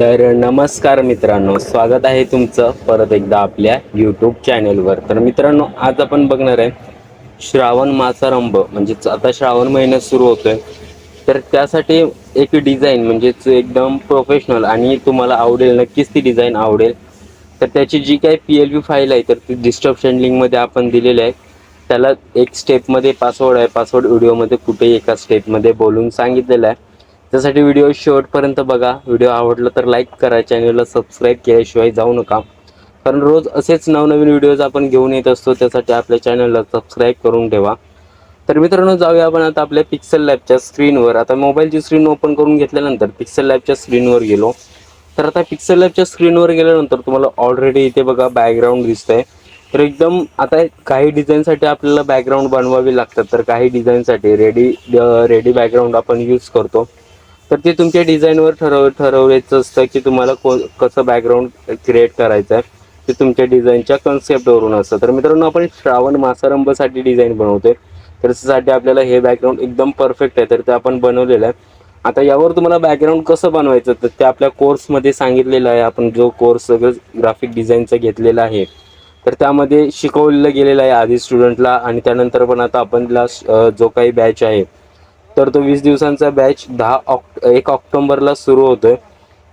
तर नमस्कार मित्रांनो, स्वागत आहे तुमचं परत एकदा आपल्या यूट्यूब चॅनेलवर. तर मित्रांनो, आज आपण बघणार आहे श्रावण मासारंभ, म्हणजेच आता श्रावण महिना सुरू होतोय. तर त्यासाठी एक डिझाईन म्हणजेच एकदम प्रोफेशनल आणि तुम्हाला आवडेल, नक्कीच ती डिझाईन आवडेल. तर त्याची जी काही PLV फाईल आहे तर ती डिस्क्रिप्शन लिंकमध्ये आपण दिलेली आहे. त्याला एक स्टेपमध्ये पासवर्ड आहे, पासवर्ड व्हिडिओमध्ये कुठेही एका स्टेपमध्ये बोलून सांगितलेलं आहे. त्यासाठी व्हिडिओ शेवटपर्यंत बघा. व्हिडिओ आवडला तर लाईक करा, चॅनलला सबस्क्राईब केल्याशिवाय जाऊ नका, कारण रोज असेच नवनवीन व्हिडिओज आपण घेऊन येत असतो. त्यासाठी आपल्या चॅनलला सबस्क्राईब करून ठेवा. तर मित्रांनो, जाऊया आपण आता आपल्या पिक्सेल लॅबच्या स्क्रीनवर. आता मोबाईलची स्क्रीन ओपन करून घेतल्यानंतर पिक्सेल लॅबच्या स्क्रीनवर गेलो. तर आता पिक्सेल लॅबच्या स्क्रीनवर गेल्यानंतर तुम्हाला ऑलरेडी इथे बघा बॅकग्राऊंड दिसतंय. तर एकदम आता काही डिझाईनसाठी आपल्याला बॅकग्राऊंड बनवावी लागतात, तर काही डिझाईनसाठी रेडी बॅकग्राऊंड आपण यूज करतो. तर ते तुमच्या डिझाईनवर ठरवायचं असतं की तुम्हाला कसं बॅकग्राऊंड क्रिएट करायचं आहे. ते तुमच्या डिझाईनच्या कन्सेप्टवरून असतं. तर मित्रांनो, आपण श्रावण मासारंभसाठी डिझाईन बनवतोय. तर त्यासाठी आपल्याला हे बॅकग्राऊंड एकदम परफेक्ट आहे, तर ते आपण बनवलेलं आहे. आता यावर तुम्हाला बॅकग्राऊंड कसं बनवायचं तर ते आपल्या कोर्समध्ये सांगितलेलं आहे. आपण जो कोर्स सगळं ग्राफिक डिझाईनचा घेतलेला आहे, तर त्यामध्ये शिकवलेलं गेलेलं आहे आधी स्टुडंटला. आणि त्यानंतर पण आता आपणला जो काही बॅच आहे, तर तो 20 दिवसांचा बॅच 1 ऑक्टोबरला सुरू होतोय.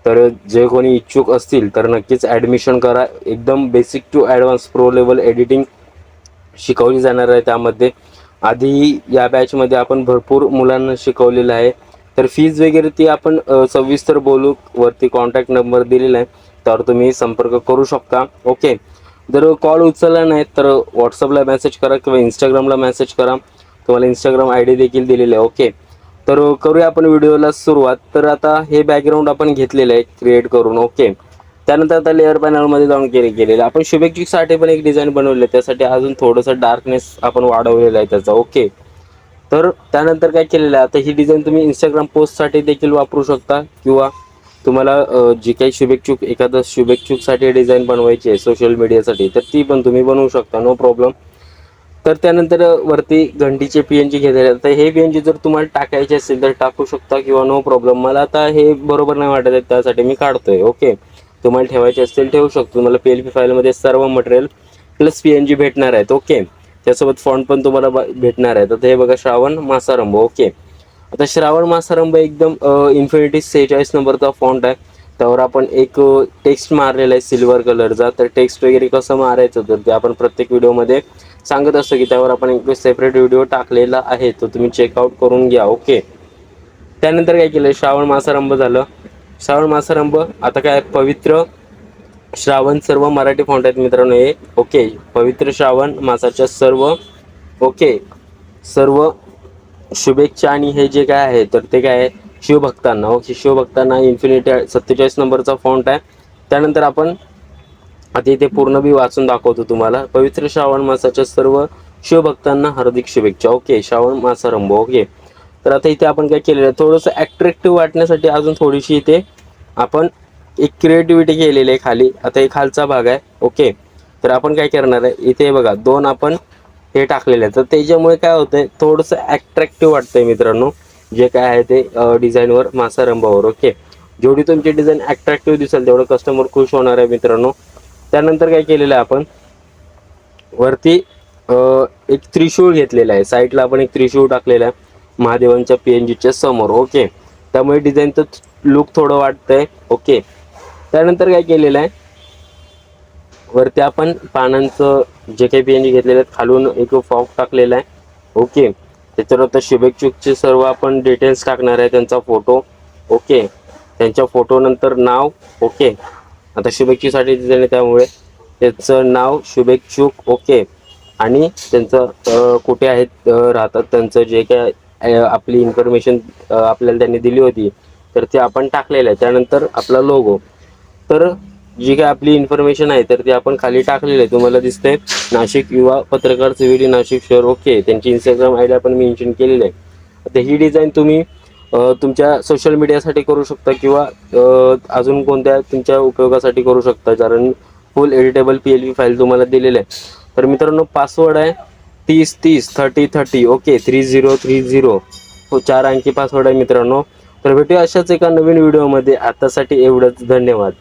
तर जे कोणी इच्छुक असतील तर नक्कीच ॲडमिशन करा. एकदम basic to advance pro level editing शिकवली जाणार आहे. त्यामध्ये आधी या बॅचमध्ये आपण भरपूर मुलांना शिकवलेलं आहे. तर फीज वगैरे ती आपण सविस्तर बोलू. वरती कॉन्टॅक्ट नंबर दिलेला आहे, तर तुम्ही संपर्क करू शकता. ओके. जर कॉल उचलला नाही तर व्हॉट्सअपला मेसेज करा किंवा इंस्टाग्रामला मेसेज करा. तुम्हाला इंस्टाग्राम ID देखील दिलेलं आहे. ओके. तर करूया आपण व्हिडिओला सुरुवात. तर आता हे बॅकग्राऊंड आपण घेतलेलं आहे क्रिएट करून. ओके. त्यानंतर आता लेअर पॅनलमध्ये जाऊन केलेलं आपण शुभेच्छुकसाठी पण एक डिझाईन बनवले. त्यासाठी अजून थोडंसं डार्कनेस आपण वाढवलेला आहे त्याचा. ओके. तर त्यानंतर काय केलेलं आहे, आता ही डिझाईन तुम्ही इंस्टाग्राम पोस्टसाठी देखील वापरू शकता, किंवा तुम्हाला जी काही एखादं शुभेच्छुकसाठी डिझाईन बनवायची आहे सोशल मीडियासाठी, तर ती पण तुम्ही बनवू शकता, नो प्रॉब्लेम. तर त्यानंतर वरती घंटीचे PNG घेतलेले. तर हे PNG जर तुम्हाला टाकायचे असेल तर टाकू शकता, किंवा नो प्रॉब्लेम. मला आता हे बरोबर नाही वाटत आहे, त्यासाठी मी काढतोय. ओके. तुम्हाला ठेवायचे असतील ठेवू शकतो. तुम्हाला PLP फाईलमध्ये सर्व मटेरियल प्लस PNG भेटणार आहेत. ओके. त्यासोबत फॉन्ट पण तुम्हाला भेटणार आहे. तर हे बघा, श्रावण मासारंभ. ओके. आता श्रावण मासारंभ एकदम इन्फिनिटी 46 नंबरचा फॉन्ट आहे. त्यावर आपण एक टेक्स्ट मारलेला आहे सिल्वर कलरचा. तर टेक्स्ट वगैरे कसं मारायचं तर ते आपण प्रत्येक व्हिडिओमध्ये सांगत असतो, की त्यावर आपण एक सेपरेट व्हिडिओ टाकलेला आहे, तो तुम्ही चेकआउट करून घ्या. ओके. त्यानंतर काय केलं, श्रावण मासारंभ झालं. श्रावण मासारंभ. आता काय, पवित्र श्रावण सर्व मराठी फॉन्ट आहेत मित्रांनो हे. ओके. पवित्र श्रावण मासाच्या सर्व, ओके, सर्व शुभेच्छा. आणि हे जे काय आहे तर ते काय आहे, शिवभक्तांना. ओके. शिवभक्तांना इन्फिनिटी 47 नंबरचा फॉन्ट आहे. त्यानंतर आपण आता इथे पूर्ण बी वाचून दाखवतो तुम्हाला. पवित्र श्रावण मासाच्या सर्व शिवभक्तांना हार्दिक शुभेच्छा. ओके. श्रावण मासारंभ. ओके. तर आता इथे आपण काय केलेलं आहे, थोडंसं ॲट्रॅक्टिव्ह वाटण्यासाठी अजून थोडीशी इथे आपण एक क्रिएटिव्हिटी केलेली आहे खाली. आता हे खालचा भाग आहे. ओके. तर आपण काय करणार आहे, इथे बघा 2 आपण हे टाकलेलं आहे. तर त्याच्यामुळे काय होतंय, थोडंसं ॲट्रॅक्टिव्ह वाटतंय मित्रांनो, जे काय आहे ते डिझाईनवर, मासारंभावर. ओके. जेवढी तुमची डिझाईन ॲट्रॅक्टिव्ह दिसेल तेवढं कस्टमर खुश होणार आहे मित्रांनो. त्यानंतर काय केलेलं आहे, आपण वरती एक त्रिशूळ घेतलेला आहे. साईडला आपण एक त्रिशूळ टाकलेला आहे महादेवांच्या PNGच्या समोर. ओके. त्यामुळे डिझाईनचं लुक थोडं वाटतंय. ओके. त्यानंतर काय केलेलं आहे, वरती आपण पानांचं जे काही PNG घेतलेलं आहे, खालून एक फॉग टाकलेला आहे. ओके. त्याच्यावर आता शुभेच्छुकचे सर्व आपण डिटेल्स टाकणार आहे, त्यांचा फोटो. ओके. त्यांच्या फोटो नंतर नाव. ओके. आता शुभेच्छुसाठी डिझाईन आहे त्यामुळे त्याचं नाव शुभेच्छुक. ओके. आणि त्यांचं कुठे आहेत राहतात, त्यांचं जे काय आपली इन्फॉर्मेशन आपल्याला त्यांनी दिली होती तर ते आपण टाकलेलं आहे. त्यानंतर आपला लोगो. तर जी काय आपली इन्फॉर्मेशन आहे तर ती आपण खाली टाकलेली आहे. तुम्हाला दिसतंय नाशिक युवा पत्रकार सिव्हिली नाशिक शहर. ओके. त्यांची इंस्टाग्राम ID आपण मेन्शन केलेली आहे. आता ही डिझाईन तुम्ही तुमच्या सोशल मीडियासाठी करू शकता, किंवा अजून कोणत्या तुमच्या उपयोगासाठी करू शकता, कारण फुल एडिटेबल PLP फाईल तुम्हाला दिलेलं आहे. तर मित्रांनो, पासवर्ड आहे 30 30 30 30. ओके. 3030. हो, 4 अंकी पासवर्ड आहे मित्रांनो. तर भेटूया अशाच एका नवीन व्हिडिओमध्ये. आतासाठी एवढंच. धन्यवाद.